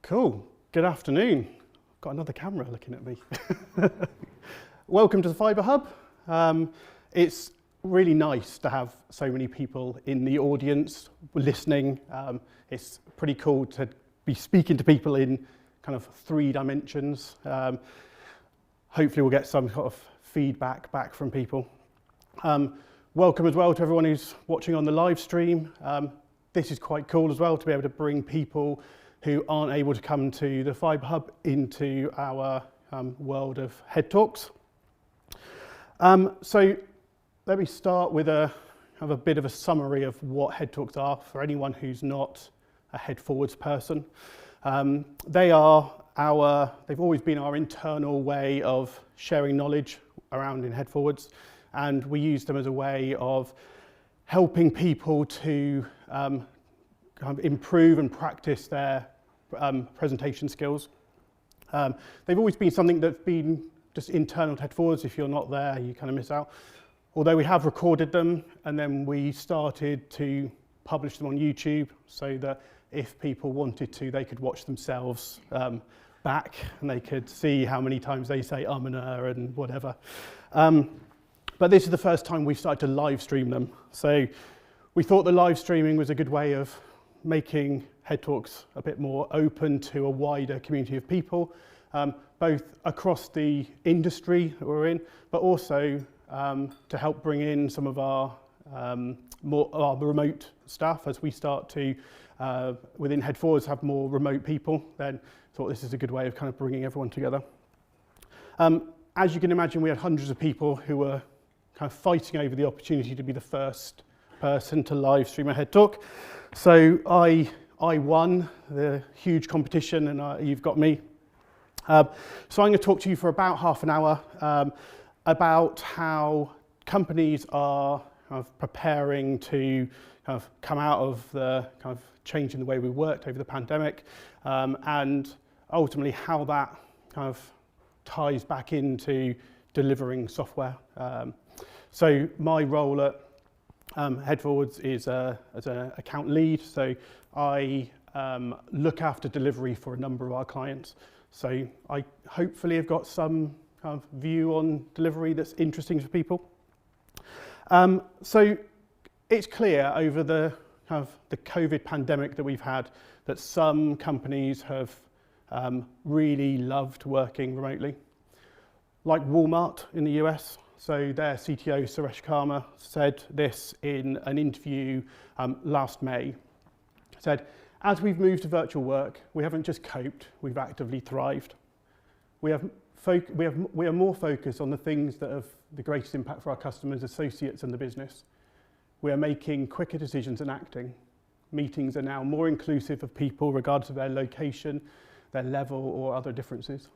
Cool. Good afternoon. I've got another camera looking at me. Welcome to the Fibre Hub. It's really nice to have so many people in the audience listening. It's pretty cool to be speaking to people in kind of 3 dimensions. Hopefully we'll get some sort of feedback back from people. Welcome as well to everyone who's watching on the live stream. This is quite cool as well to be able to bring people who aren't able to come to the Fibre Hub into our world of HeadTalks. So let me start with a bit of a summary of what HeadTalks are for anyone who's not a Headforwards person. They've always been our internal way of sharing knowledge around in Headforwards, and we use them as a way of helping people to kind of improve and practice their presentation skills. They've always been something that's been just internal to Headforwards. If you're not there, you kind of miss out. Although we have recorded them, and then we started to publish them on YouTube so that if people wanted to, they could watch themselves back, and they could see how many times they say and whatever. But this is the first time we've started to live stream them. So we thought the live streaming was a good way of making HeadTalks a bit more open to a wider community of people, both across the industry that we're in, but also to help bring in some of our remote staff as we start to, within Headforwards, have more remote people. Then thought this is a good way of kind of bringing everyone together. As you can imagine, we had hundreds of people who were kind of fighting over the opportunity to be the first person to live stream a HeadTalk. So I won the huge competition, and you've got me. So I'm going to talk to you for about half an hour about how companies are kind of preparing to kind of come out of the kind of changing the way we worked over the pandemic, and ultimately how that kind of ties back into delivering software. So my role at Headforwards is as an account lead. So I look after delivery for a number of our clients. So I hopefully have got some kind of view on delivery that's interesting for people. So it's clear over the kind of the COVID pandemic that we've had that some companies have really loved working remotely, like Walmart in the US. So their CTO, Suresh Karma, said this in an interview last May. He said, as we've moved to virtual work, we haven't just coped, we've actively thrived. We are more focused on the things that have the greatest impact for our customers, associates, and the business. We are making quicker decisions and acting. Meetings are now more inclusive of people regardless of their location, their level, or other differences.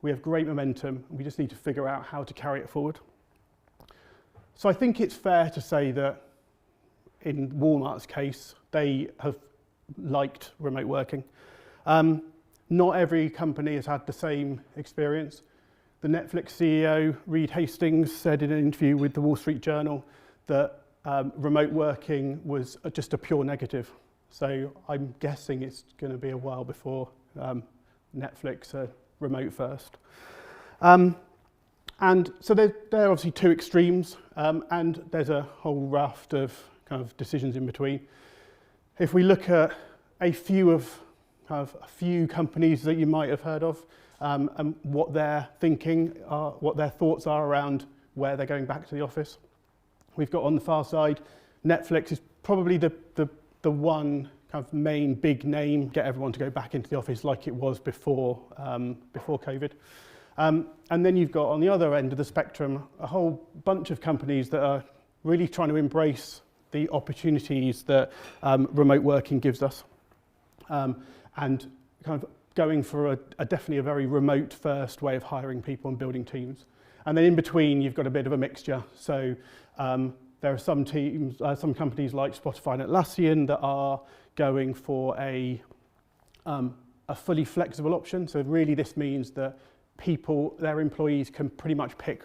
We have great momentum, we just need to figure out how to carry it forward. So I think it's fair to say that in Walmart's case, they have liked remote working. Not every company has had the same experience. The Netflix CEO, Reed Hastings, said in an interview with the Wall Street Journal that remote working was just a pure negative. So I'm guessing it's going to be a while before Netflix are remote first. And so there are obviously two extremes, and there's a whole raft of kind of decisions in between. If we look at a few companies that you might have heard of, and what they're thinking, what their thoughts are around where they're going back to the office. We've got on the far side, Netflix is probably the one kind of main big name, get everyone to go back into the office like it was before COVID. And then you've got on the other end of the spectrum, a whole bunch of companies that are really trying to embrace the opportunities that remote working gives us. And kind of going for definitely a very remote first way of hiring people and building teams. And then in between, you've got a bit of a mixture. So there are some teams, some companies like Spotify and Atlassian that are going for a fully flexible option. So really this means that their employees can pretty much pick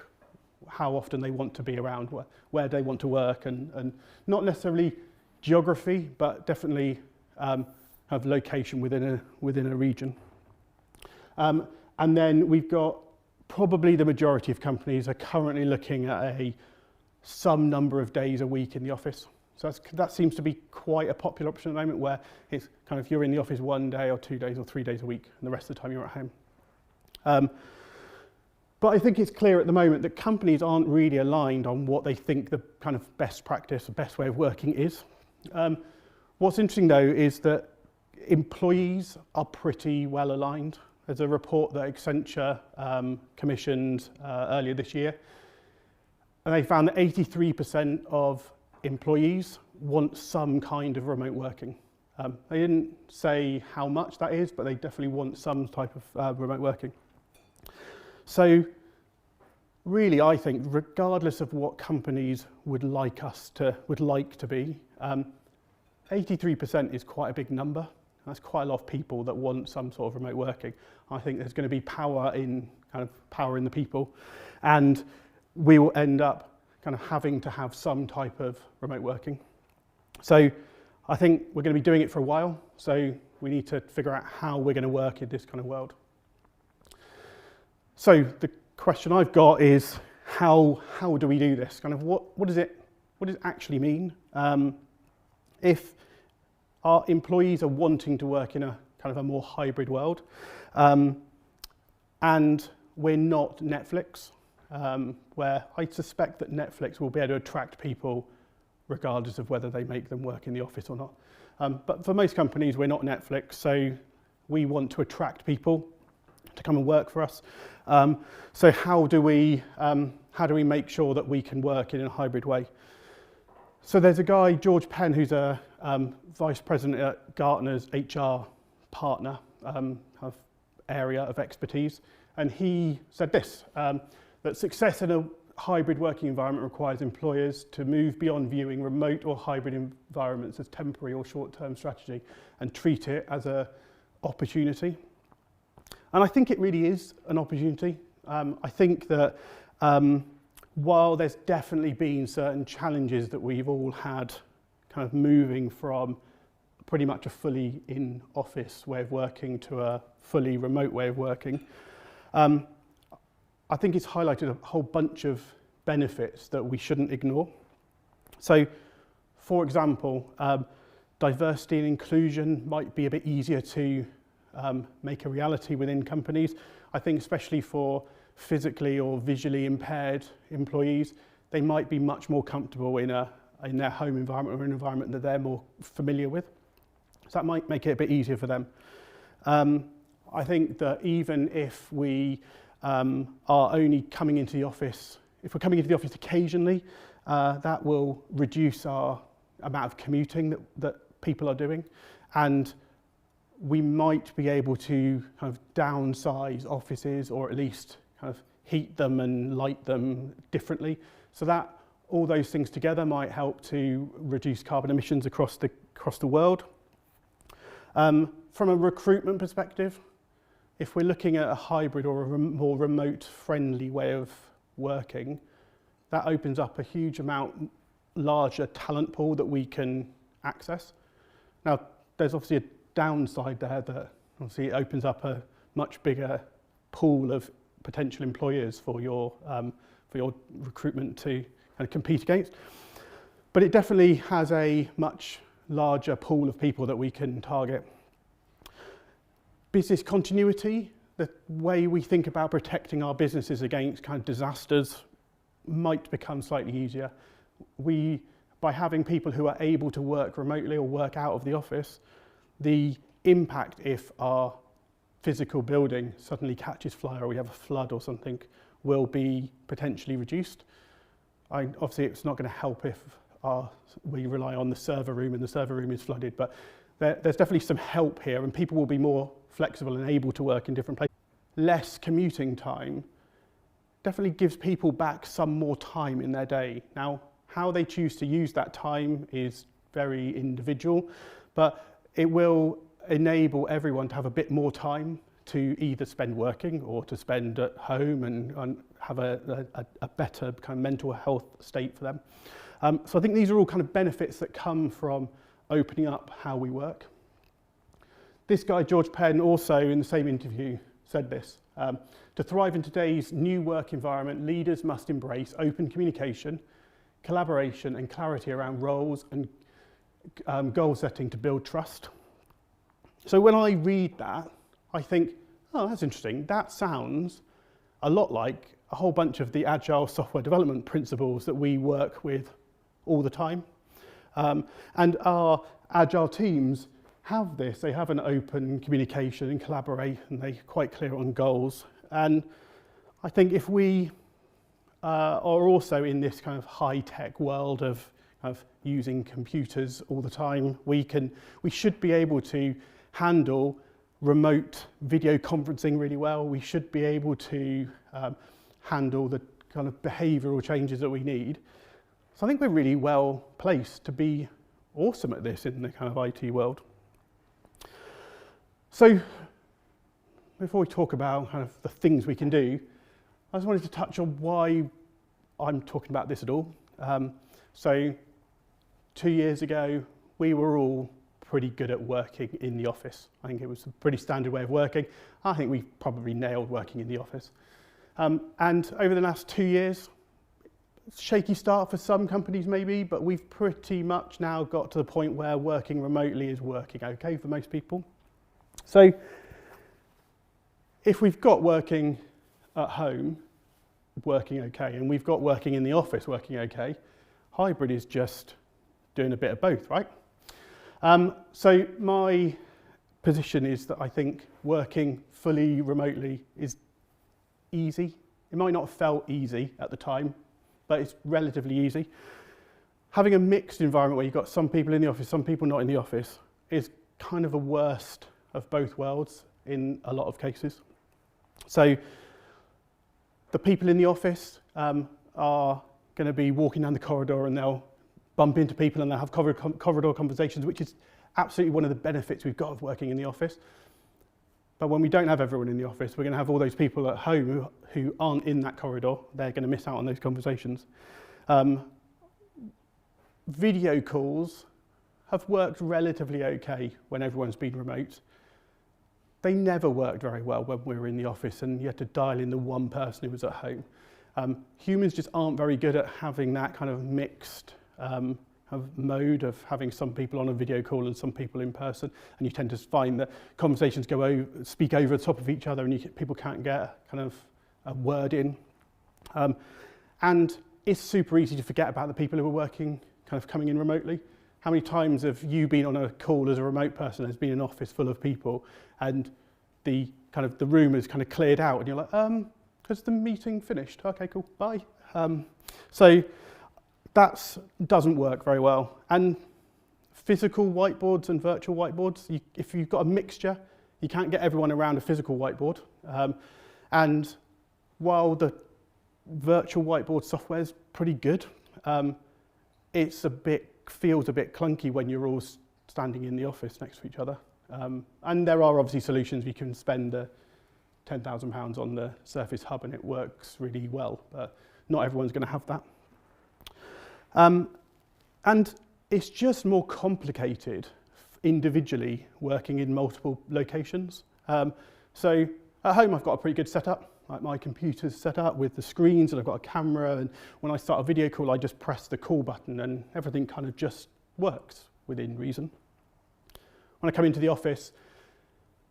how often they want to be around, where they want to work, and not necessarily geography, but definitely have location within a region. And then we've got probably the majority of companies are currently looking at some number of days a week in the office. So that seems to be quite a popular option at the moment, where it's kind of you're in the office 1 day or 2 days or 3 days a week, and the rest of the time you're at home. But I think it's clear at the moment that companies aren't really aligned on what they think the kind of best practice, the best way of working is. What's interesting though is that employees are pretty well aligned. There's a report that Accenture commissioned earlier this year, and they found that 83% of employees want some kind of remote working. They didn't say how much that is, but they definitely want some type of remote working. So really, I think, regardless of what companies would like to be, 83% is quite a big number. That's quite a lot of people that want some sort of remote working. I think there's going to be power in the people, and we will end up kind of having to have some type of remote working. So I think we're going to be doing it for a while, so we need to figure out how we're going to work in this kind of world. So the question I've got is, how do we do this? Kind of what does it actually mean? If our employees are wanting to work in a kind of a more hybrid world, and we're not Netflix, where I suspect that Netflix will be able to attract people regardless of whether they make them work in the office or not. But for most companies, we're not Netflix, so we want to attract people to come and work for us. So how do we make sure that we can work in a hybrid way? So there's a guy, George Penn, who's a vice president at Gartner's HR partner area of expertise, and he said this, that success in a hybrid working environment requires employers to move beyond viewing remote or hybrid environments as temporary or short-term strategy and treat it as an opportunity. And I think it really is an opportunity. I think that while there's definitely been certain challenges that we've all had kind of moving from pretty much a fully in-office way of working to a fully remote way of working, I think it's highlighted a whole bunch of benefits that we shouldn't ignore. So, for example, diversity and inclusion might be a bit easier to make a reality within companies. I think especially for physically or visually impaired employees, they might be much more comfortable in their home environment or an environment that they're more familiar with. So that might make it a bit easier for them. I think that even if we are only coming into the office, if we're coming into the office occasionally, that will reduce our amount of commuting that people are doing, and we might be able to kind of downsize offices, or at least kind of heat them and light them differently. So that all those things together might help to reduce carbon emissions across the world. From a recruitment perspective, if we're looking at a hybrid or a more remote-friendly way of working, that opens up a huge amount larger talent pool that we can access. Now, there's obviously a downside there that obviously it opens up a much bigger pool of potential employers for your recruitment to kind of compete against. But it definitely has a much larger pool of people that we can target. Business continuity, the way we think about protecting our businesses against kind of disasters might become slightly easier. By having people who are able to work remotely or work out of the office, the impact if our physical building suddenly catches fire or we have a flood or something will be potentially reduced. Obviously, it's not going to help if we rely on the server room and the server room is flooded, but there's definitely some help here and people will be more flexible and able to work in different places. Less commuting time definitely gives people back some more time in their day. Now, how they choose to use that time is very individual, but it will enable everyone to have a bit more time to either spend working or to spend at home and have a better kind of mental health state for them. So I think these are all kind of benefits that come from opening up how we work. This guy, George Penn, also in the same interview said this. To thrive in today's new work environment, leaders must embrace open communication, collaboration and clarity around roles and goal setting to build trust. So when I read that, I think, oh, that's interesting. That sounds a lot like a whole bunch of the Agile software development principles that we work with all the time. And our Agile teams have this. They have an open communication and collaborate, and they're quite clear on goals. And I think if we are also in this kind of high-tech world of using computers all the time, we should be able to handle remote video conferencing really well. We should be able to handle the kind of behavioural changes that we need. So I think we're really well placed to be awesome at this in the kind of IT world. So before we talk about kind of the things we can do, I just wanted to touch on why I'm talking about this at all. So 2 years ago, we were all pretty good at working in the office. I think it was a pretty standard way of working. I think we probably nailed working in the office. And over the last 2 years, shaky start for some companies maybe, but we've pretty much now got to the point where working remotely is working okay for most people. So if we've got working at home working okay, and we've got working in the office working okay, hybrid is just doing a bit of both, right? So my position is that I think working fully remotely is easy. It might not have felt easy at the time, but it's relatively easy. Having a mixed environment where you've got some people in the office, some people not in the office, is kind of a worst of both worlds in a lot of cases. So the people in the office are going to be walking down the corridor and they'll bump into people and they'll have corridor conversations, which is absolutely one of the benefits we've got of working in the office. But when we don't have everyone in the office, we're going to have all those people at home who aren't in that corridor. They're going to miss out on those conversations. Video calls have worked relatively okay when everyone's been remote. They never worked very well when we were in the office and you had to dial in the one person who was at home. Humans just aren't very good at having that kind of mixed mode of having some people on a video call and some people in person, and you tend to find that conversations speak over the top of each other and people can't get kind of a word in. And it's super easy to forget about the people who are working, kind of coming in remotely. How many times have you been on a call as a remote person, there's been an office full of people, and the room is kind of cleared out, and you're like, has the meeting finished? Okay, cool, bye. So that doesn't work very well. And physical whiteboards and virtual whiteboards, if you've got a mixture, you can't get everyone around a physical whiteboard. And while the virtual whiteboard software is pretty good, it feels a bit clunky when you're all standing in the office next to each other. And there are obviously solutions. We can spend £10,000 on the Surface Hub and it works really well, but not everyone's going to have that. And it's just more complicated individually working in multiple locations. So at home I've got a pretty good setup. Like my computer's set up with the screens and I've got a camera, and when I start a video call I just press the call button and everything kind of just works within reason. When I come into the office,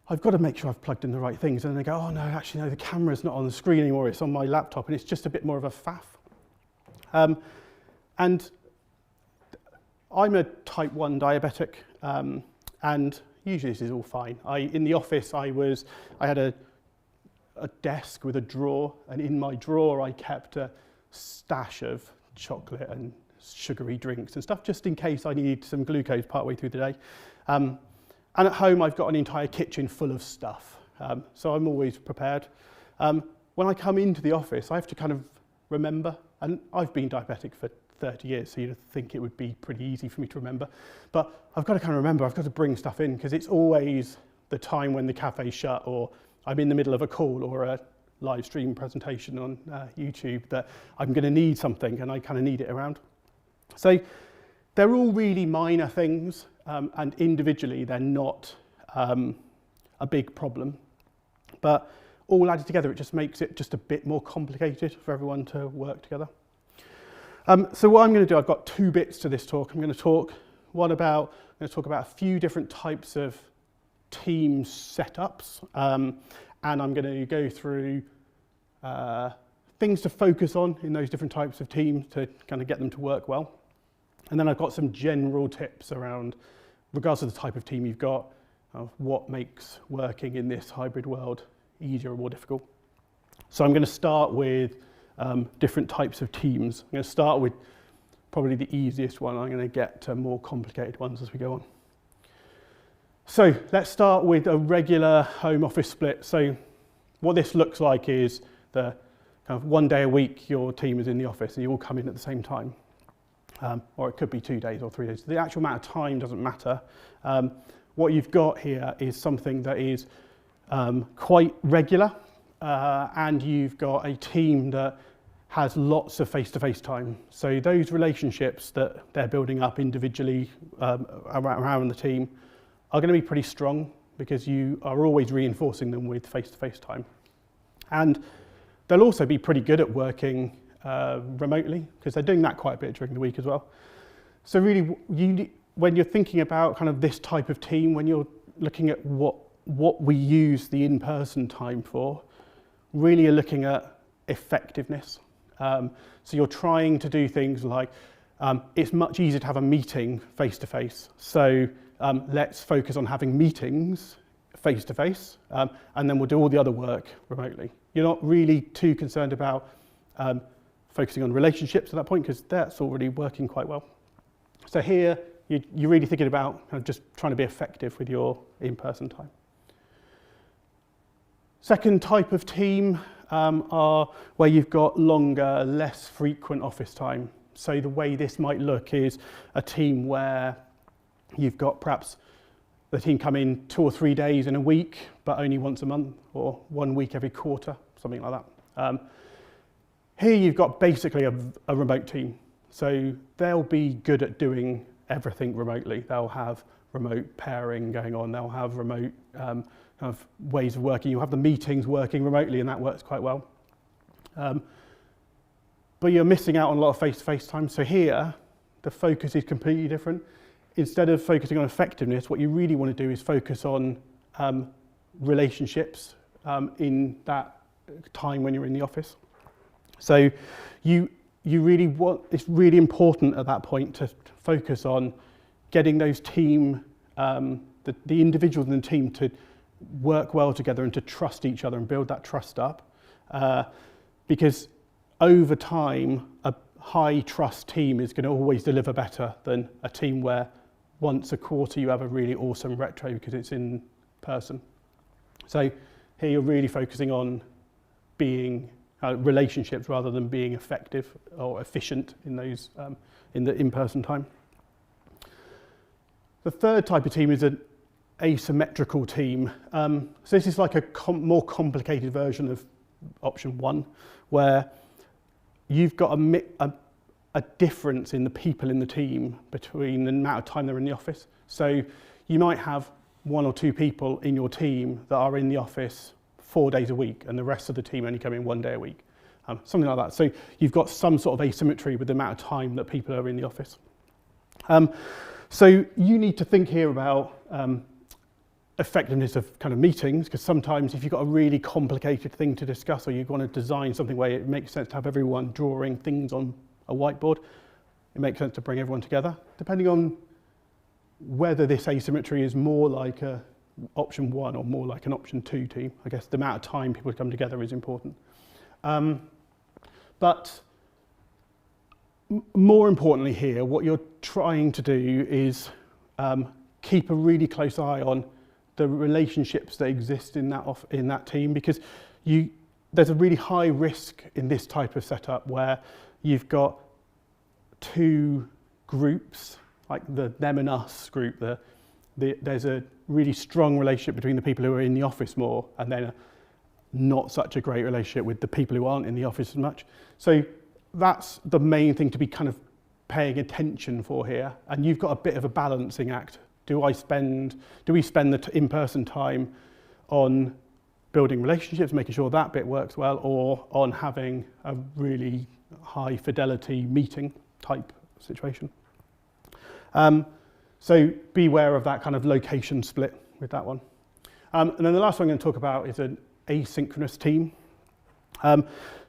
I've got to make sure I've plugged in the right things, and then they go, oh no, actually no, the camera's not on the screen anymore, it's on my laptop, and it's just a bit more of a faff. And I'm a type 1 diabetic, and usually this is all fine. In the office I had a desk with a drawer, and in my drawer I kept a stash of chocolate and sugary drinks and stuff just in case I need some glucose partway through the day. And at home I've got an entire kitchen full of stuff, so I'm always prepared. When I come into the office I have to kind of remember, and I've been diabetic for 30 years, so you'd think it would be pretty easy for me to remember, but I've got to kind of remember, I've got to bring stuff in because it's always the time when the cafe's shut, or I'm in the middle of a call or a live stream presentation on YouTube that I'm going to need something, and I kind of need it around. So they're all really minor things, and individually they're not a big problem, but all added together it just makes it just a bit more complicated for everyone to work together. So what I'm going to do, I've got two bits to this talk. I'm going to talk about a few different types of team setups, and I'm going to go through things to focus on in those different types of teams to kind of get them to work well. And then I've got some general tips around, regardless of the type of team you've got, what makes working in this hybrid world easier or more difficult. So I'm going to start with different types of teams. I'm going to start with probably the easiest one. I'm going to get to more complicated ones as we go on. So let's start with a regular home office split. So what this looks like is the kind of 1 day a week your team is in the office and you all come in at the same time. Or it could be 2 days or 3 days. The actual amount of time doesn't matter. What you've got here is something that is quite regular, and you've got a team that has lots of face-to-face time. So those relationships that they're building up individually around the team are going to be pretty strong because you are always reinforcing them with face-to-face time. And they'll also be pretty good at working remotely because they're doing that quite a bit during the week as well. So really, when you're thinking about kind of this type of team, when you're looking at what we use the in-person time for, really you're looking at effectiveness. So you're trying to do things like, it's much easier to have a meeting face-to-face. So let's focus on having meetings face-to-face, and then we'll do all the other work remotely. You're not really too concerned about focusing on relationships at that point because that's already working quite well. So here, you're really thinking about kind of just trying to be effective with your in-person time. Second type of team are where you've got longer, less frequent office time. So the way this might look is a team where you've got perhaps the team come in 2 or 3 days in a week, but only once a month, or 1 week every quarter, something like that. Here you've got basically a remote team. So they'll be good at doing everything remotely. They'll have remote pairing going on. They'll have remote kind of ways of working. You'll have the meetings working remotely, and that works quite well. But you're missing out on a lot of face-to-face time. So here, the focus is completely different. Instead of focusing on effectiveness, what you really want to do is focus on relationships in that time when you're in the office. So you really want, it's really important at that point to focus on getting those team, the individuals in the team to work well together and to trust each other and build that trust up. Because over time, a high trust team is going to always deliver better than a team where once a quarter you have a really awesome retro because it's in person. So here you're really focusing on being relationships rather than being effective or efficient in those in the in-person time. The third type of team is asymmetrical team. So this is like a more complicated version of option 1, where you've got a difference in the people in the team between the amount of time they're in the office. So you might have 1 or 2 people in your team that are in the office 4 days a week, and the rest of the team only come in 1 day a week, something like that. So you've got some sort of asymmetry with the amount of time that people are in the office. So you need to think here about effectiveness of kind of meetings, because sometimes if you've got a really complicated thing to discuss, or you want to design something where it makes sense to have everyone drawing things on a whiteboard, it makes sense to bring everyone together, depending on whether this asymmetry is more like a option 1 or more like an option 2 team. I guess the amount of time people come together is important. But more importantly here, what you're trying to do is keep a really close eye on the relationships that exist in that team, because there's a really high risk in this type of setup where you've got 2 groups, like the them and us group. There's a really strong relationship between the people who are in the office more, and then not such a great relationship with the people who aren't in the office as much. So that's the main thing to be kind of paying attention for here, and you've got a bit of a balancing act. Do we spend the in-person time on building relationships, making sure that bit works well, or on having a really high fidelity meeting type situation? So be aware of that kind of location split with that one. And then the last one I'm going to talk about is an asynchronous team.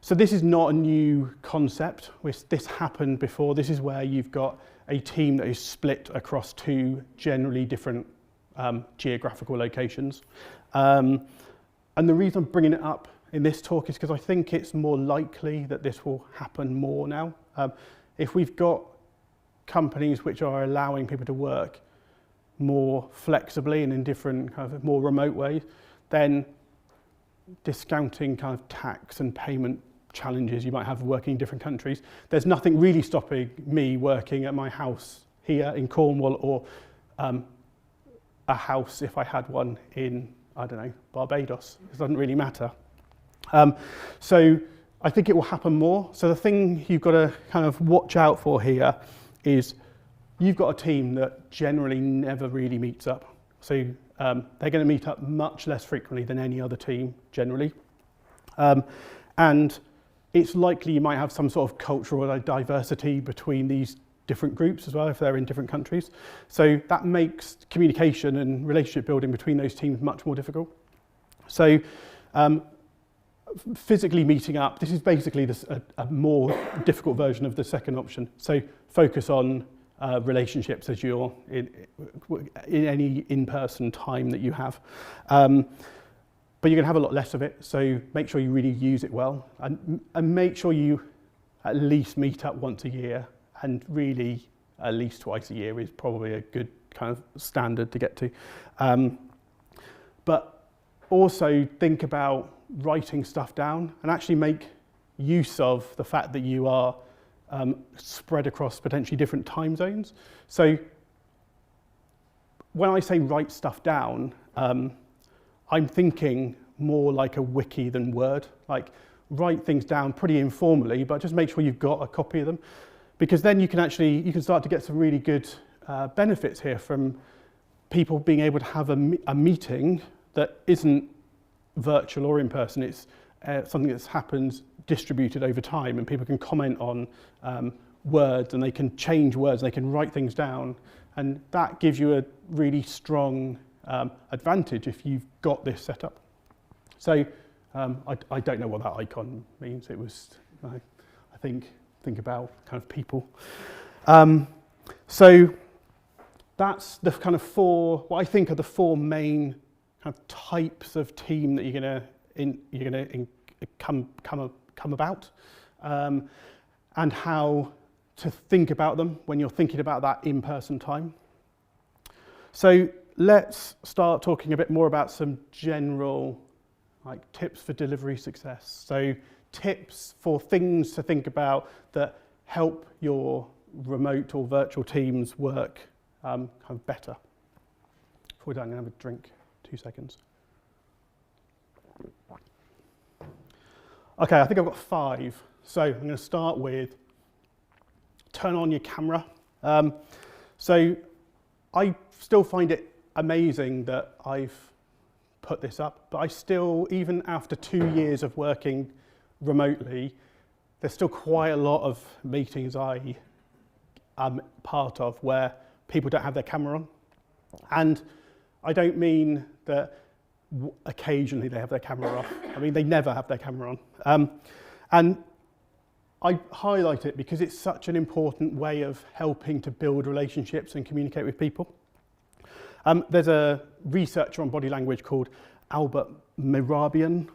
So this is not a new concept. This happened before. This is where you've got a team that is split across 2 generally different geographical locations. And the reason I'm bringing it up in this talk is because I think it's more likely that this will happen more now. If we've got companies which are allowing people to work more flexibly and in different kind of more remote ways, then discounting kind of tax and payment challenges you might have working in different countries, there's nothing really stopping me working at my house here in Cornwall, or a house if I had one in, I don't know, Barbados. It doesn't really matter. So I think it will happen more. So the thing you've got to kind of watch out for here is you've got a team that generally never really meets up. So they're going to meet up much less frequently than any other team generally. And it's likely you might have some sort of cultural diversity between these different groups as well if they're in different countries. So that makes communication and relationship building between those teams much more difficult. So physically meeting up, this is basically a more difficult version of the second option. So focus on relationships as you're in any in-person time that you have. But you're going to have a lot less of it, so make sure you really use it well, and make sure you at least meet up once a year, and really at least twice a year is probably a good kind of standard to get to. But also think about writing stuff down and actually make use of the fact that you are spread across potentially different time zones. So when I say write stuff down, I'm thinking more like a wiki than Word. Like, write things down pretty informally, but just make sure you've got a copy of them, because then you can start to get some really good benefits here from people being able to have a meeting that isn't virtual or in person. It's something that's happens distributed over time, and people can comment on words, and they can change words, they can write things down, and that gives you a really strong advantage if you've got this set up. So I don't know what that icon means. It was, I think about kind of people. So that's the kind of what I think are the 4 main kind of types of team that you're gonna come about, and how to think about them when you're thinking about that in-person time. So let's start talking a bit more about some general tips for delivery success. So tips for things to think about that help your remote or virtual teams work kind of better before we're done, I'm going to have a drink. 2 seconds. Okay, I think I've got 5. So I'm going to start with turn on your camera. So I still find it amazing that I've put this up, but I still, even after 2 years of working remotely, there's still quite a lot of meetings I am part of where people don't have their camera on. And I don't mean that occasionally they have their camera off. I mean, they never have their camera on. And I highlight it because it's such an important way of helping to build relationships and communicate with people. There's a researcher on body language called Albert Mehrabian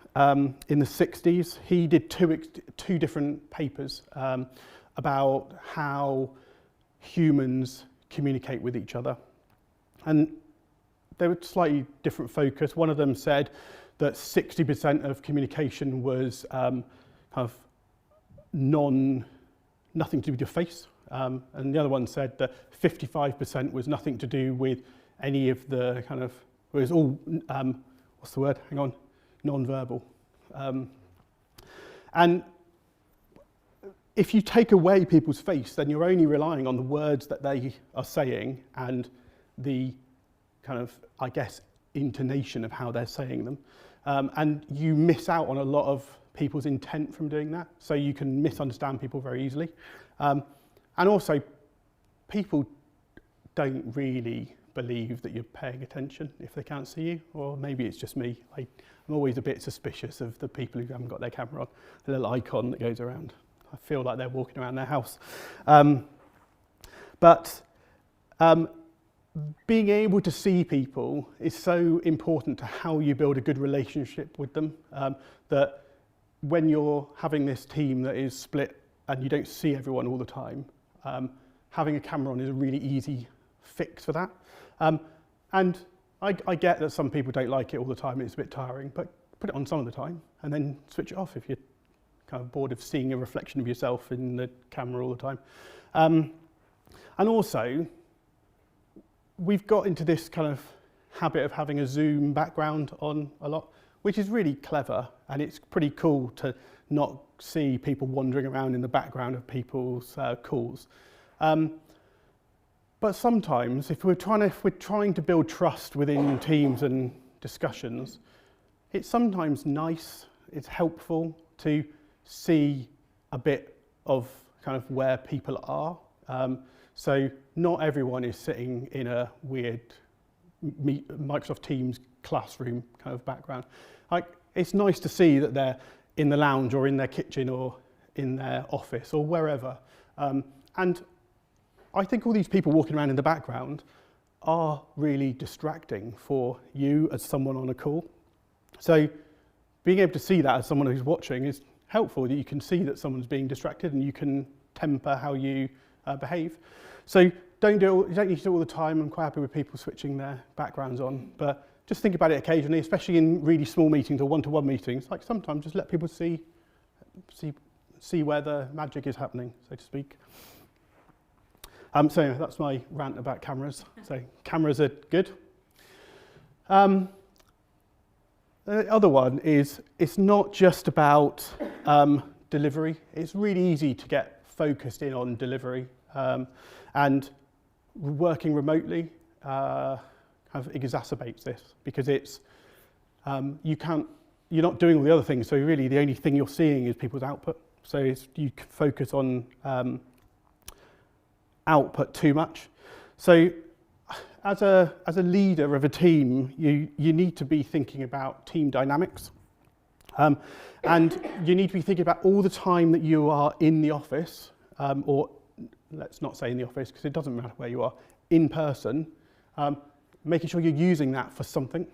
in the 60s. He did two different papers about how humans communicate with each other. And they were slightly different focus. One of them said that 60% of communication was kind of nothing to do with your face. And the other one said that 55% was nothing to do with any of the kind of, it was all, what's the word? Hang on, non-verbal. And if you take away people's face, then you're only relying on the words that they are saying and the kind of, I guess, intonation of how they're saying them. And you miss out on a lot of people's intent from doing that. So you can misunderstand people very easily. And also, people don't really believe that you're paying attention if they can't see you, or maybe it's just me. I'm always a bit suspicious of the people who haven't got their camera on, the little icon that goes around. I feel like they're walking around their house. But being able to see people is so important to how you build a good relationship with them, that when you're having this team that is split and you don't see everyone all the time, having a camera on is a really easy fix for that. And I get that some people don't like it all the time, it's a bit tiring, but put it on some of the time and then switch it off if you're kind of bored of seeing a reflection of yourself in the camera all the time. And also, we've got into this kind of habit of having a Zoom background on a lot, which is really clever, and it's pretty cool to not see people wandering around in the background of people's calls. But sometimes, if we're trying to build trust within teams and discussions, it's sometimes nice, it's helpful to see a bit of kind of where people are. So not everyone is sitting in a weird Microsoft Teams classroom kind of background. Like, it's nice to see that they're in the lounge or in their kitchen or in their office or wherever. And I think all these people walking around in the background are really distracting for you as someone on a call. So being able to see that as someone who's watching is helpful, that you can see that someone's being distracted and you can temper how you behave. So you don't need to do it all the time. I'm quite happy with people switching their backgrounds on, but just think about it occasionally, especially in really small meetings or one-to-one meetings. Like, sometimes just let people see where the magic is happening, so to speak. So anyway, that's my rant about cameras. So cameras are good. The other one is, it's not just about delivery. It's really easy to get focused in on delivery. And working remotely kind of exacerbates this, because it's you're not doing all the other things. So really, the only thing you're seeing is people's output. So you can focus on output too much. So as a leader of a team, you need to be thinking about team dynamics. And you need to be thinking about all the time that you are in the office, or let's not say in the office because it doesn't matter where you are, in person, making sure you're using that for something.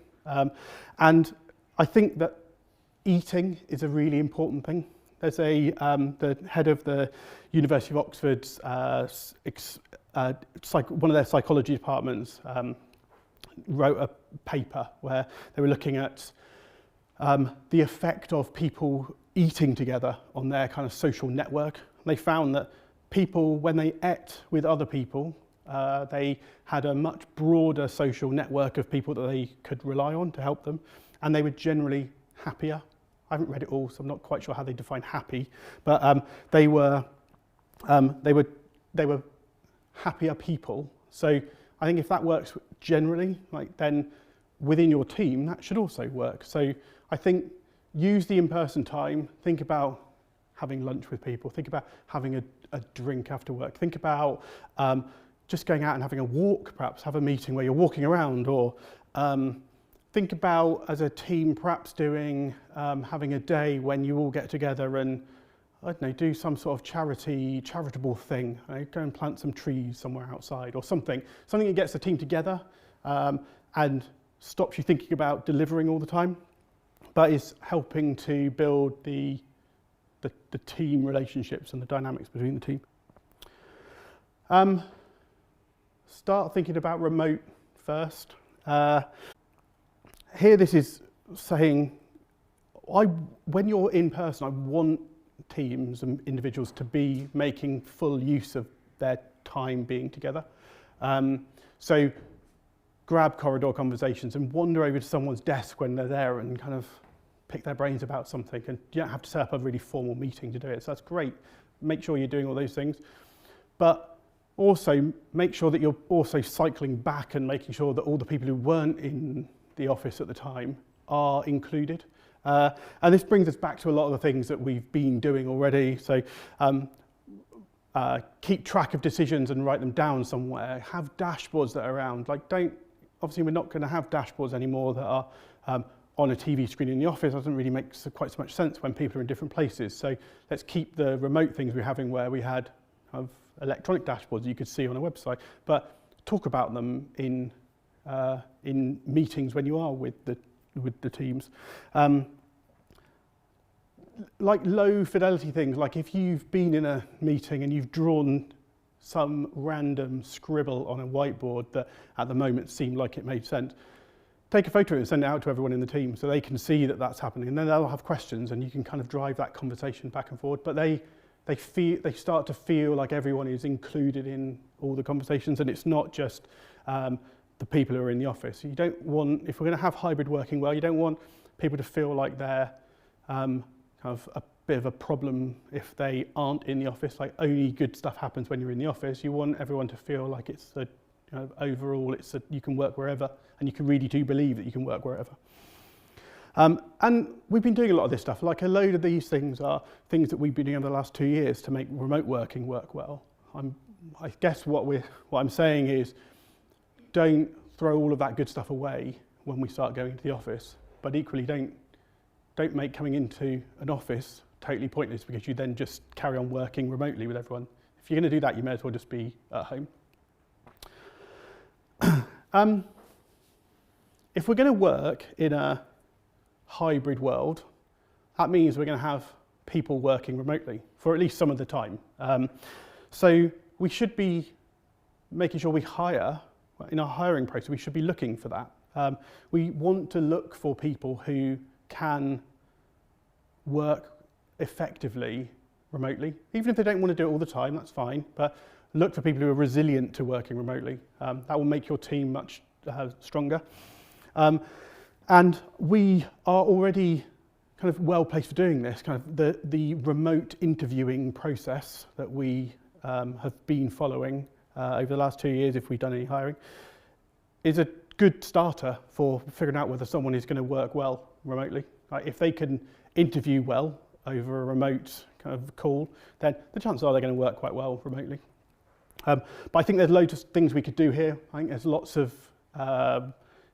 And I think that eating is a really important thing. There's the head of the University of Oxford's, one of their psychology departments wrote a paper where they were looking at the effect of people eating together on their kind of social network. They found that people, when they ate with other people, They had a much broader social network of people that they could rely on to help them, and they were generally happier. I haven't read it all, so I'm not quite sure how they define happy, but they were happier people. So I think if that works generally, then within your team, that should also work. So I think use the in-person time, think about having lunch with people, think about having a drink after work, think about just going out and having a walk, perhaps have a meeting where you're walking around, or think about as a team perhaps doing, having a day when you all get together and, I don't know, do some sort of charitable thing, right? Go and plant some trees somewhere outside or something that gets the team together and stops you thinking about delivering all the time, but is helping to build the team relationships and the dynamics between the team. Start thinking about remote first. Here this is saying, when you're in person, I want teams and individuals to be making full use of their time being together. So grab corridor conversations and wander over to someone's desk when they're there and kind of pick their brains about something, and you don't have to set up a really formal meeting to do it. So that's great. Make sure you're doing all those things. But also make sure that you're also cycling back and making sure that all the people who weren't in the office at the time are included. And this brings us back to a lot of the things that we've been doing already. So keep track of decisions and write them down somewhere. Have dashboards that are around. Obviously we're not going to have dashboards anymore that are on a TV screen in the office. It doesn't really make quite so much sense when people are in different places. So let's keep the remote things we're having where we had electronic dashboards you could see on a website, but talk about them in meetings when you are with the teams. Like low fidelity things, like if you've been in a meeting and you've drawn some random scribble on a whiteboard that at the moment seemed like it made sense, take a photo and send it out to everyone in the team so they can see that that's happening, and then they'll have questions and you can kind of drive that conversation back and forward. But they start to feel like everyone is included in all the conversations, and it's not just the people who are in the office. You don't want, if we're going to have hybrid working well, you don't want people to feel like they're kind of a bit of a problem if they aren't in the office. Like only good stuff happens when you're in the office. You want everyone to feel like it's overall you can work wherever, and you can really do believe that you can work wherever. And we've been doing a lot of this stuff. Like a load of these things are things that we've been doing over the last 2 years to make remote working work well. I guess what I'm saying is, don't throw all of that good stuff away when we start going to the office, but equally don't make coming into an office totally pointless because you then just carry on working remotely with everyone. If you're going to do that, you may as well just be at home. If we're going to work in a hybrid world, that means we're going to have people working remotely for at least some of the time. So we should be making sure we hire. In our hiring process, we should be looking for that. We want to look for people who can work effectively remotely. Even if they don't want to do it all the time, that's fine, but look for people who are resilient to working remotely. That will make your team much stronger. And we are already kind of well placed for doing this. Kind of the remote interviewing process that we have been following over the last 2 years, if we've done any hiring, is a good starter for figuring out whether someone is going to work well remotely. Like if they can interview well over a remote kind of call, then the chances are they're going to work quite well remotely. But I think there's loads of things we could do here. I think there's lots of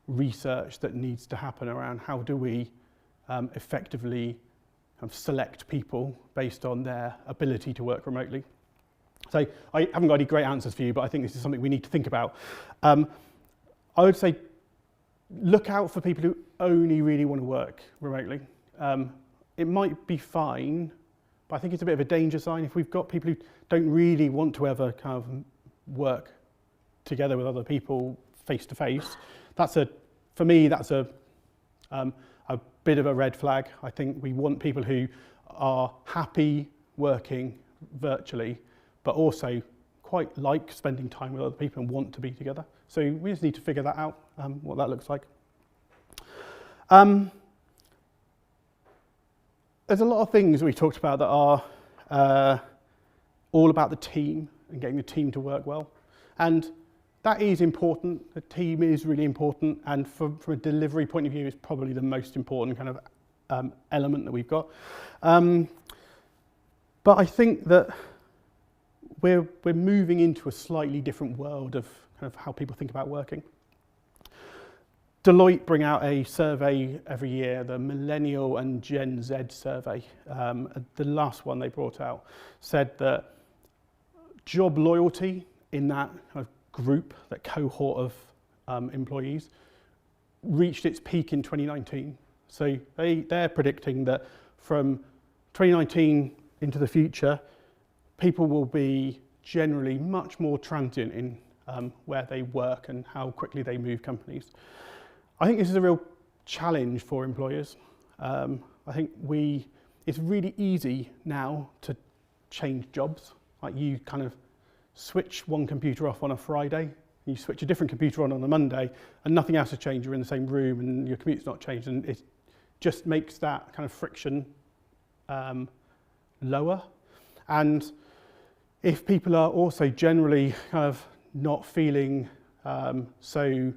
research that needs to happen around how do we effectively kind of select people based on their ability to work remotely. So I haven't got any great answers for you, but I think this is something we need to think about. I would say look out for people who only really want to work remotely. It might be fine, but I think it's a bit of a danger sign. If we've got people who don't really want to ever kind of work together with other people face to face, for me that's a bit of a red flag. I think we want people who are happy working virtually, but also quite like spending time with other people and want to be together. So we just need to figure that out, what that looks like. There's a lot of things we talked about that are all about the team and getting the team to work well. And that is important. The team is really important. And from a delivery point of view, it's probably the most important kind of element that we've got. But I think that we're moving into a slightly different world of kind of how people think about working. Deloitte bring out a survey every year, the Millennial and Gen Z survey. The last one they brought out said that job loyalty in that kind of group, that cohort of employees, reached its peak in 2019. So they're predicting that from 2019 into the future, people will be generally much more transient in where they work and how quickly they move companies. I think this is a real challenge for employers. I think it's really easy now to change jobs. Like you kind of switch one computer off on a Friday, you switch a different computer on a Monday, and nothing else has changed. You're in the same room and your commute's not changed, and it just makes that kind of friction lower. And if people are also generally kind of not feeling so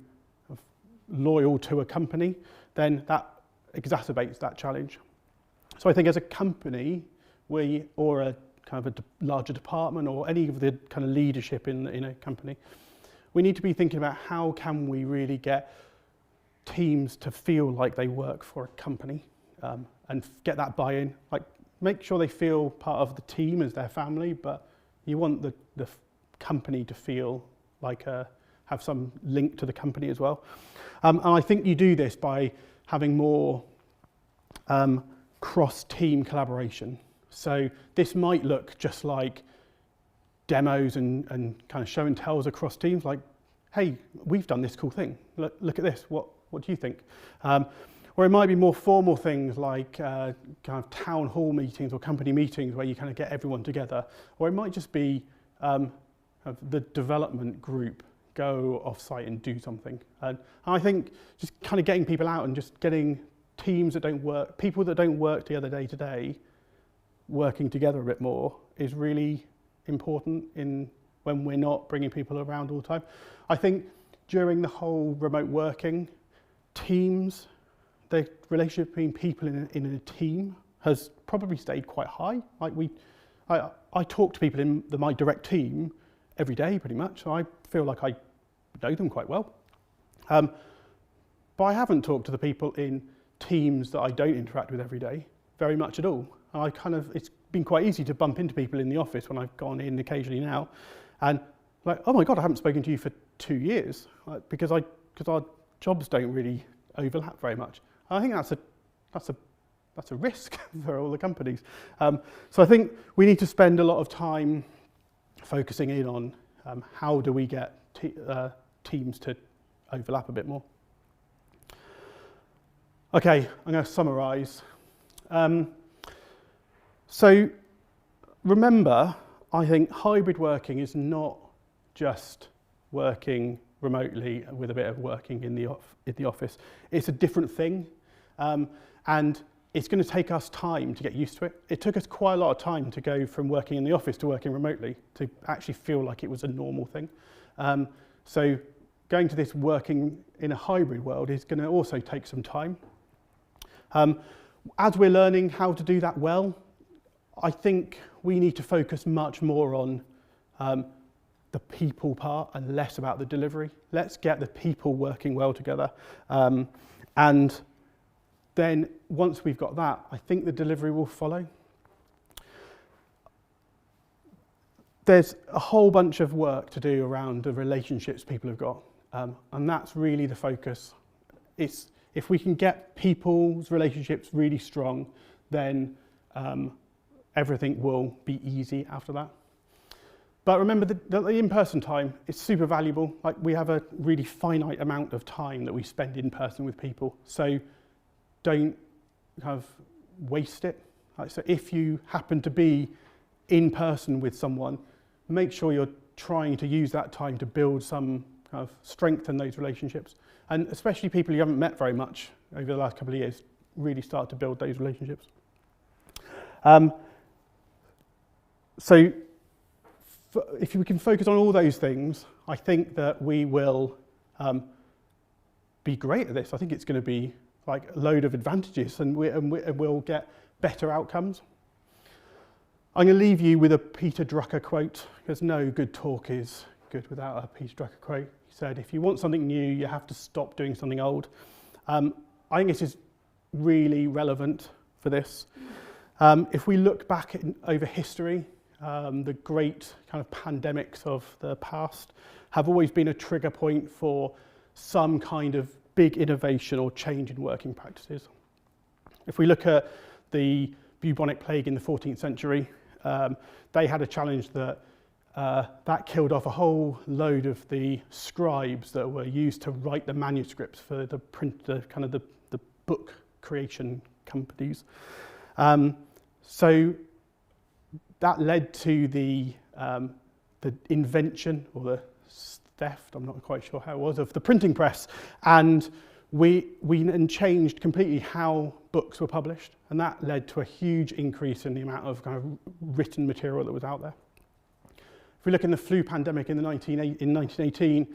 loyal to a company, then that exacerbates that challenge. So I think as a company, or a kind of a larger department, or any of the kind of leadership in a company, we need to be thinking about how can we really get teams to feel like they work for a company, and get that buy-in. Like, make sure they feel part of the team as their family, but you want the company to feel like have some link to the company as well. And I think you do this by having more cross-team collaboration. So this might look just like demos and kind of show and tells across teams, like, hey, we've done this cool thing. Look at this. What do you think? Or it might be more formal things like kind of town hall meetings or company meetings where you kind of get everyone together. Or it might just be the development group go off-site and do something. And I think just kind of getting people out and just getting teams that don't work, people that don't work together day to day, working together a bit more is really important when we're not bringing people around all the time. I think during the whole remote working, teams, the relationship between people in a team has probably stayed quite high. Like I talk to people in my direct team every day pretty much, so I feel like I know them quite well. But I haven't talked to the people in teams that I don't interact with every day very much at all. It's been quite easy to bump into people in the office when I've gone in occasionally now, and like, oh my God, I haven't spoken to you for 2 years, because our jobs don't really overlap very much. I think that's a risk for all the companies. So I think we need to spend a lot of time focusing in on how do we get teams to overlap a bit more. Okay, I'm going to summarise. So remember, I think hybrid working is not just working remotely with a bit of working in the office. It's a different thing, and it's going to take us time to get used to it. It took us quite a lot of time to go from working in the office to working remotely, to actually feel like it was a normal thing. So going to this working in a hybrid world is going to also take some time. As we're learning how to do that well, I think we need to focus much more on the people part and less about the delivery. Let's get the people working well together. And then once we've got that, I think the delivery will follow. There's a whole bunch of work to do around the relationships people have got. And that's really the focus. If we can get people's relationships really strong, then everything will be easy after that. But remember, the in-person time is super valuable. Like, we have a really finite amount of time that we spend in person with people. So don't kind of waste it. So if you happen to be in person with someone, make sure you're trying to use that time to build some kind of strengthen those relationships. And especially people you haven't met very much over the last couple of years, really start to build those relationships. So if we can focus on all those things, I think that we will be great at this. I think it's going to be like a load of advantages, and we'll get better outcomes. I'm going to leave you with a Peter Drucker quote, because no good talk is good without a Peter Drucker quote. He said, if you want something new, you have to stop doing something old. I think this is really relevant for this. If we look back over history, the great kind of pandemics of the past have always been a trigger point for some kind of big innovation or change in working practices. If we look at the bubonic plague in the 14th century, they had a challenge that killed off a whole load of the scribes that were used to write the manuscripts for the book creation companies. So that led to the invention, or the theft, I'm not quite sure how it was, of the printing press. And we then changed completely how books were published, and that led to a huge increase in the amount of kind of written material that was out there. If we look in the flu pandemic in 1918,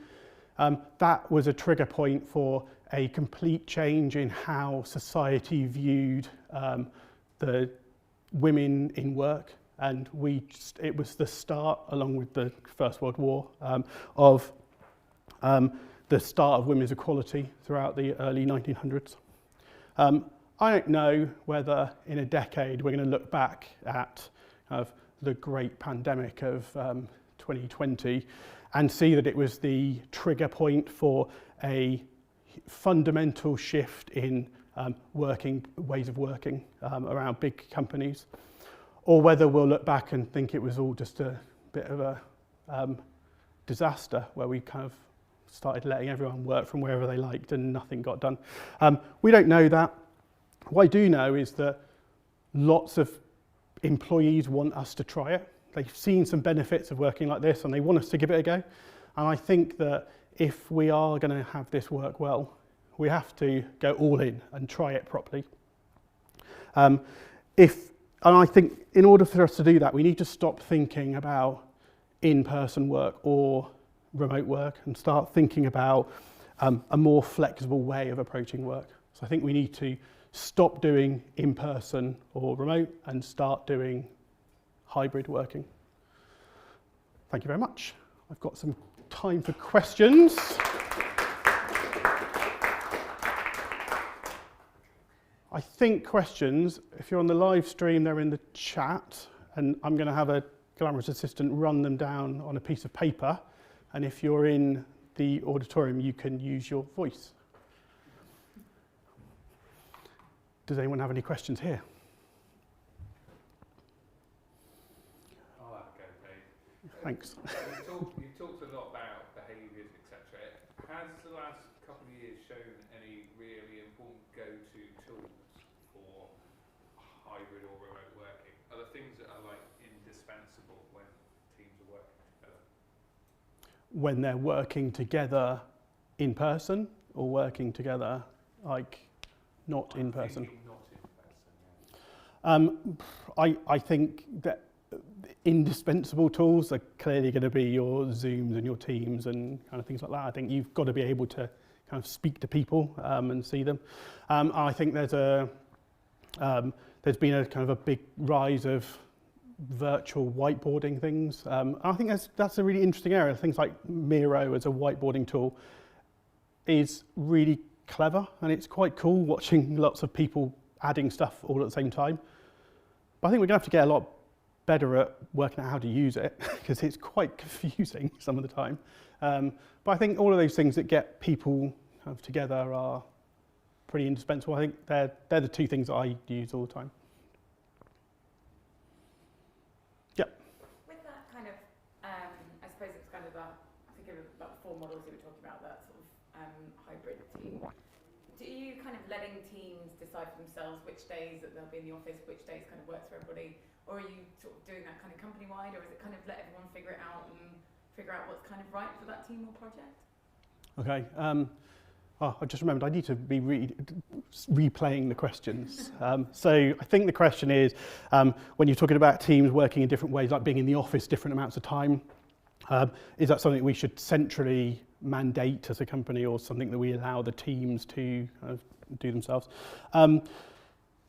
that was a trigger point for a complete change in how society viewed the women in work, and it was the start, along with the First World War, of the start of women's equality throughout the early 1900s. I don't know whether in a decade we're going to look back at the great pandemic of 2020 and see that it was the trigger point for a fundamental shift in ways of working around big companies, or whether we'll look back and think it was all just a bit of a disaster where we kind of started letting everyone work from wherever they liked and nothing got done. We don't know that. What I do know is that lots of employees want us to try it. They've seen some benefits of working like this and they want us to give it a go. And I think that if we are going to have this work well, we have to go all in and try it properly. And I think in order for us to do that, we need to stop thinking about in-person work or remote work and start thinking about a more flexible way of approaching work. So I think we need to stop doing in-person or remote and start doing hybrid working. Thank you very much. I've got some time for questions. I think questions, if you're on the live stream, they're in the chat, and I'm going to have a glamorous assistant run them down on a piece of paper, and if you're in the auditorium, you can use your voice. Does anyone have any questions here? I'll have a go, Dave. Thanks. You've talked a lot about behaviours, etc. Has the last couple of years shown any really important go-to tools for hybrid or remote working? Are there things that are like indispensable when teams are working together? When they're working together in person or working together like not in person? Not in person, yeah. I think that indispensable tools are clearly going to be your Zooms and your Teams and kind of things like that. I think you've got to be able to kind of speak to people and see them. I think there's been a kind of a big rise of virtual whiteboarding things. I think that's a really interesting area. Things like Miro as a whiteboarding tool is really clever, and it's quite cool watching lots of people adding stuff all at the same time. But I think we're going to have to get a lot better at working out how to use it because it's quite confusing some of the time. But I think all of those things that get people kind of together are pretty indispensable. I think they're the two things that I use all the time. Yeah. With that kind of, I suppose it's kind of I think of about the 4 models you were talking about, that sort of hybrid team. Do you kind of letting teams decide for themselves which days that they'll be in the office, which days kind of works for everybody? Or are you sort of doing that kind of company-wide, or is it kind of let everyone figure it out and figure out what's kind of right for that team or project? Okay. I just remembered I need to be replaying the questions. So I think the question is, when you're talking about teams working in different ways, like being in the office different amounts of time, is that something we should centrally mandate as a company, or something that we allow the teams to do themselves?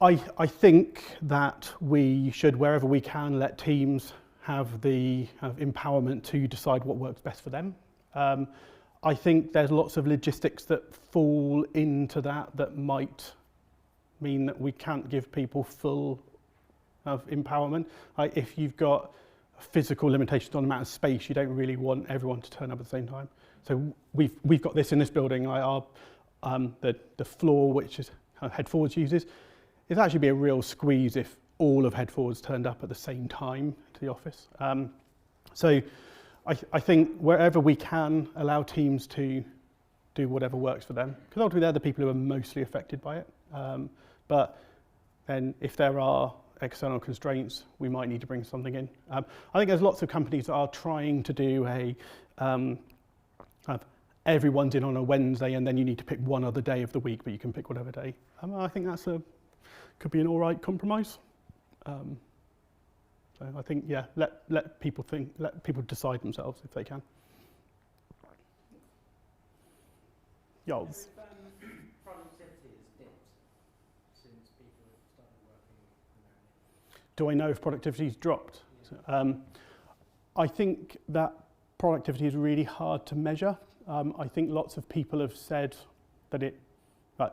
I think that we should, wherever we can, let teams have the empowerment to decide what works best for them. I think there's lots of logistics that fall into that might mean that we can't give people full empowerment. If you've got physical limitations on the amount of space, you don't really want everyone to turn up at the same time. So we've got this in this building. The floor, which is Headforwards uses, it'd actually be a real squeeze if all of Headforwards turned up at the same time to the office. So I think wherever we can, allow teams to do whatever works for them, because ultimately they're the people who are mostly affected by it. But then if there are external constraints, we might need to bring something in. I think there's lots of companies that are trying to do everyone's in on a Wednesday and then you need to pick one other day of the week, but you can pick whatever day. I think that's could be an all right compromise. So I think, yeah, let people decide themselves if they can. Yols. Productivity has dipped since people have started working remotely. Do I know if productivity's dropped? Yeah. I think that productivity is really hard to measure. I think lots of people have said that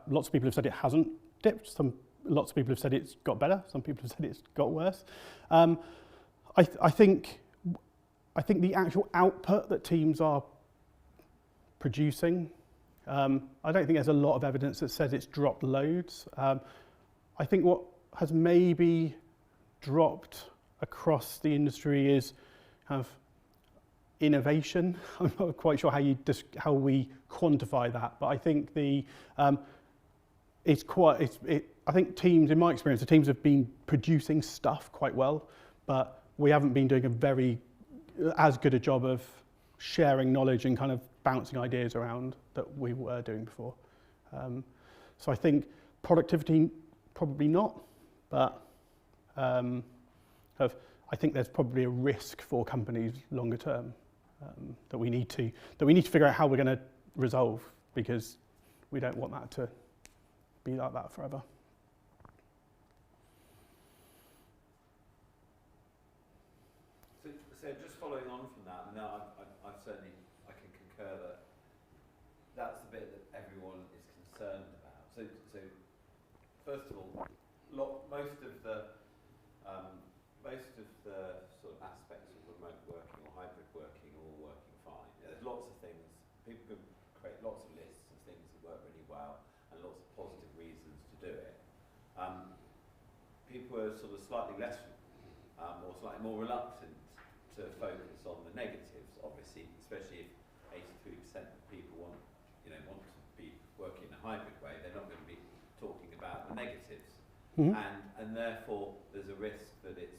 lots of people have said it hasn't dipped. Lots of people have said it's got better. Some people have said it's got worse. I think the actual output that teams are producing, I don't think there's a lot of evidence that says it's dropped loads. I think what has maybe dropped across the industry is kind of innovation. I'm not quite sure how we quantify that, but I think I think teams, in my experience, the teams have been producing stuff quite well, but we haven't been doing as good a job of sharing knowledge and kind of bouncing ideas around that we were doing before. So I think productivity, probably not, but I think there's probably a risk for companies longer term that we need to figure out how we're going to resolve, because we don't want that to be like that forever. So just following on from that, now I certainly can concur that that's the bit that everyone is concerned about. So first of all, most of the sort of aspects of remote working or hybrid working are all working fine. There's lots of things, people can create lots of lists of things that work really well and lots of positive reasons to do it. People are sort of slightly less or slightly more reluctant to focus on the negatives, obviously, especially if 83% of people want to be working in a hybrid way. They're not going to be talking about the negatives. Mm-hmm. And therefore there's a risk that it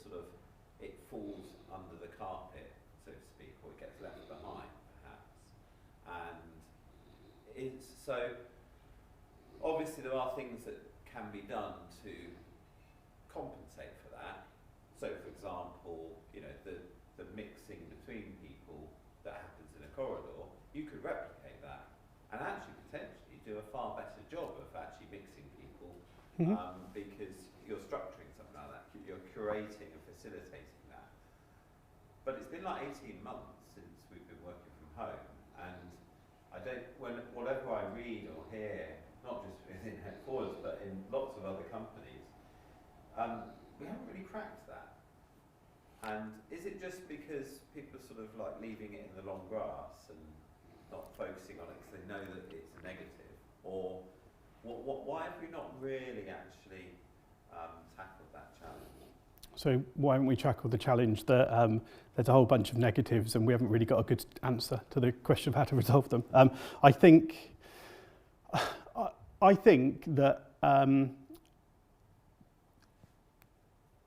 falls under the carpet, so to speak, or it gets left behind, perhaps. And so obviously there are things that can be done to compensate for that. So for example, the mixing between people that happens in a corridor, you could replicate that and actually potentially do a far better job of actually mixing people. Mm-hmm. Because you're structuring something like that, you're curating and facilitating that. But it's been like 18 months since we've been working from home, and whatever I read or hear, not just within Headforwards, but in lots of other companies, we haven't really cracked that. And is it just because people are sort of like leaving it in the long grass and not focusing on it because they know that it's a negative, or why have we not really actually tackled that challenge? So why haven't we tackled the challenge that there's a whole bunch of negatives and we haven't really got a good answer to the question of how to resolve them? I think that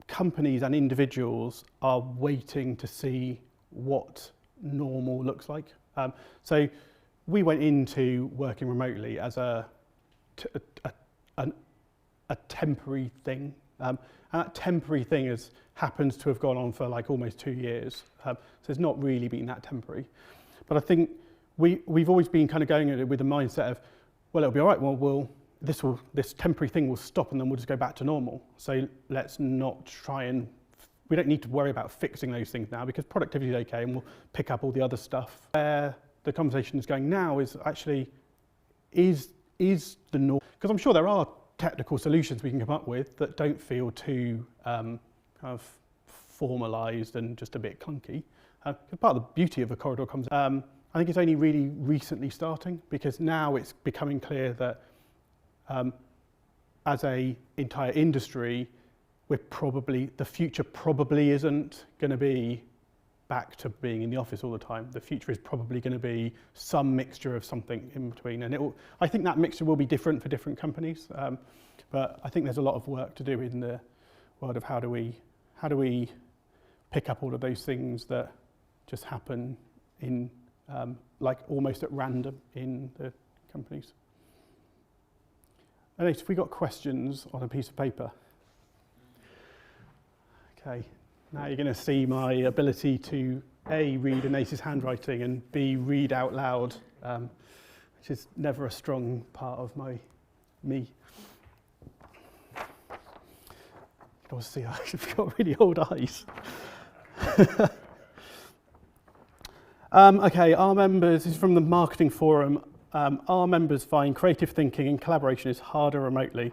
companies and individuals are waiting to see what normal looks like. So we went into working remotely as a temporary thing. And that temporary thing happens to have gone on for like almost 2 years. So it's not really been that temporary. But I think we've always been kind of going at it with the mindset of, well, it'll be all right. Well, this temporary thing will stop and then we'll just go back to normal. So let's not we don't need to worry about fixing those things now because productivity is okay and we'll pick up all the other stuff. Where the conversation is going now is actually, is the norm? Because I'm sure there are technical solutions we can come up with that don't feel too kind of formalised and just a bit clunky. Part of the beauty of a corridor comes. I think it's only really recently starting because now it's becoming clear that as an entire industry, the future probably isn't going to be back to being in the office all the time. The future is probably going to be some mixture of something in between, and I think that mixture will be different for different companies. But I think there's a lot of work to do in the world of how do we pick up all of those things that just happen in like almost at random in the companies. Anaïs, have we got questions on a piece of paper? Okay, now you're going to see my ability to A, read Anaïs's handwriting and B, read out loud, which is never a strong part of me. You can also see I've got really old eyes. Okay, our members, this is from the marketing forum, our members find creative thinking and collaboration is harder remotely.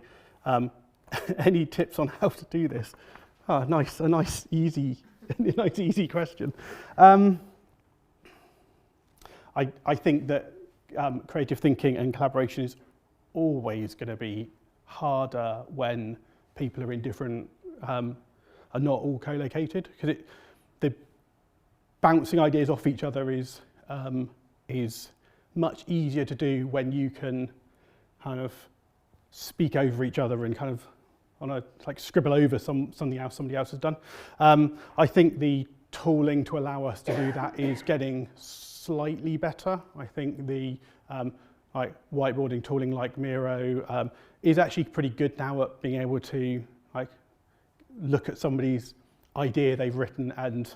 Any tips on how to do this? Oh, nice, a nice easy question. I think that creative thinking and collaboration is always going to be harder when people are in different, are not all co-located, because the bouncing ideas off each other is much easier to do when you can kind of speak over each other and kind of scribble over something else somebody else has done. I think the tooling to allow us to do that is getting slightly better. I think the whiteboarding tooling like Miro is actually pretty good now at being able to look at somebody's idea they've written and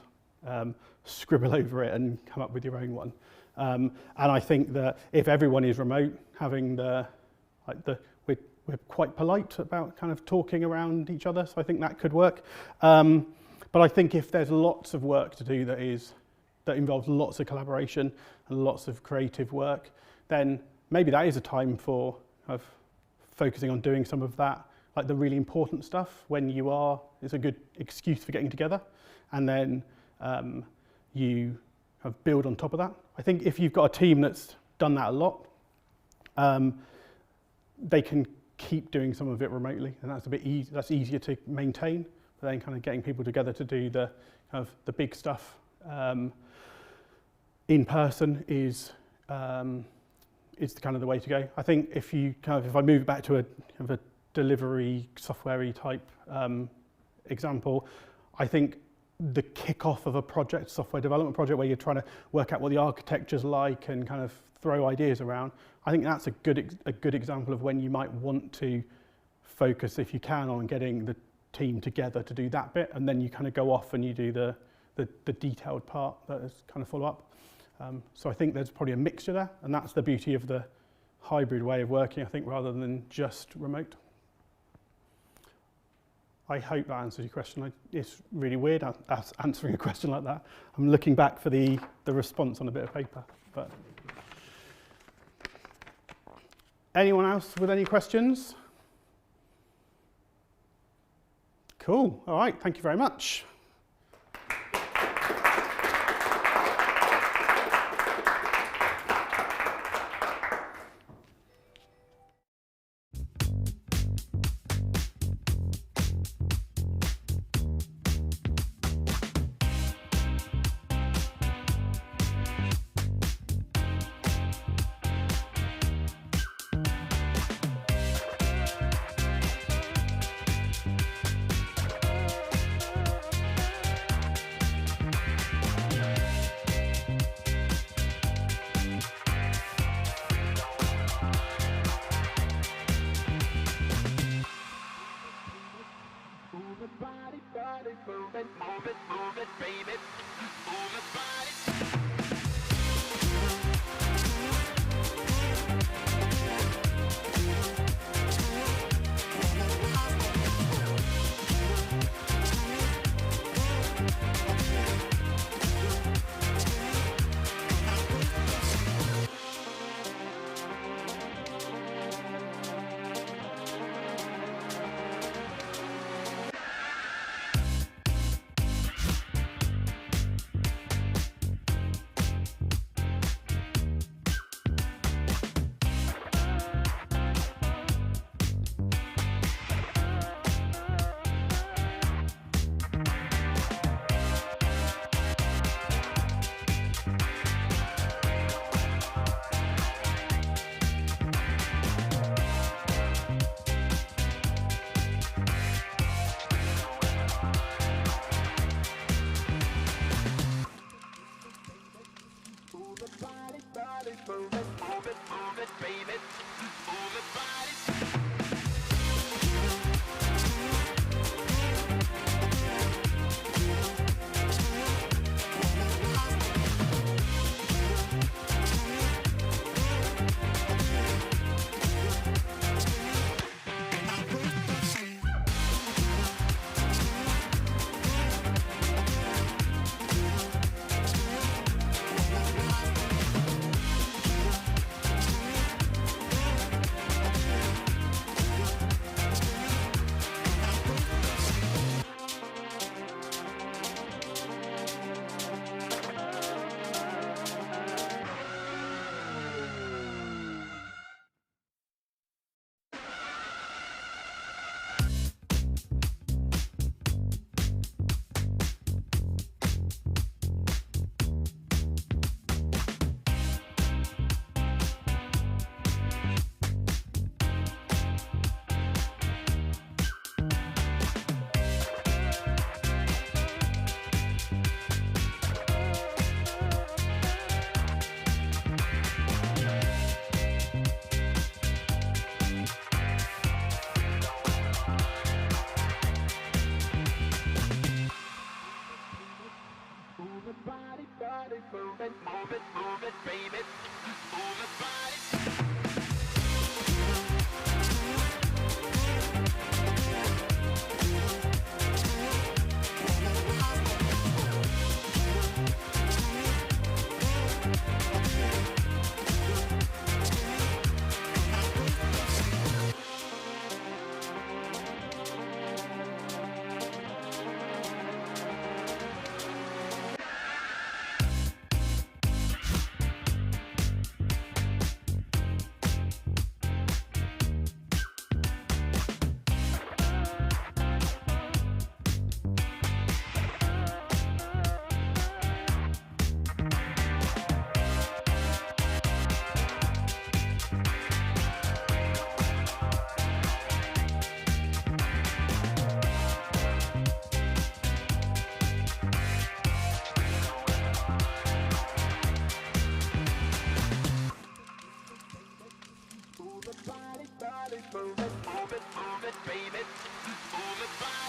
scribble over it and come up with your own one. And I think that if everyone is remote, having we're quite polite about kind of talking around each other, so I think that could work. But I think if there's lots of work to do that involves lots of collaboration and lots of creative work, then maybe that is a time for focusing on doing some of that, like the really important stuff when it's a good excuse for getting together, and then you build on top of that. I think if you've got a team that's done that a lot, they can keep doing some of it remotely, and that's that's easier to maintain. But then kind of getting people together to do the big stuff in person is kind of the way to go. I think if I move back to a delivery software-y type example, I think the kickoff of a project, software development project, where you're trying to work out what the architecture's like and kind of throw ideas around, I think that's a good example of when you might want to focus, if you can, on getting the team together to do that bit, and then you kind of go off and you do the detailed part that is kind of follow up. So I think there's probably a mixture there, and that's the beauty of the hybrid way of working, I think, rather than just remote. I hope that answers your question. It's really weird answering a question like that. I'm looking back for the response on a bit of paper. But anyone else with any questions? Cool. All right. Thank you very much. Move it, baby. Move it, baby. Move it,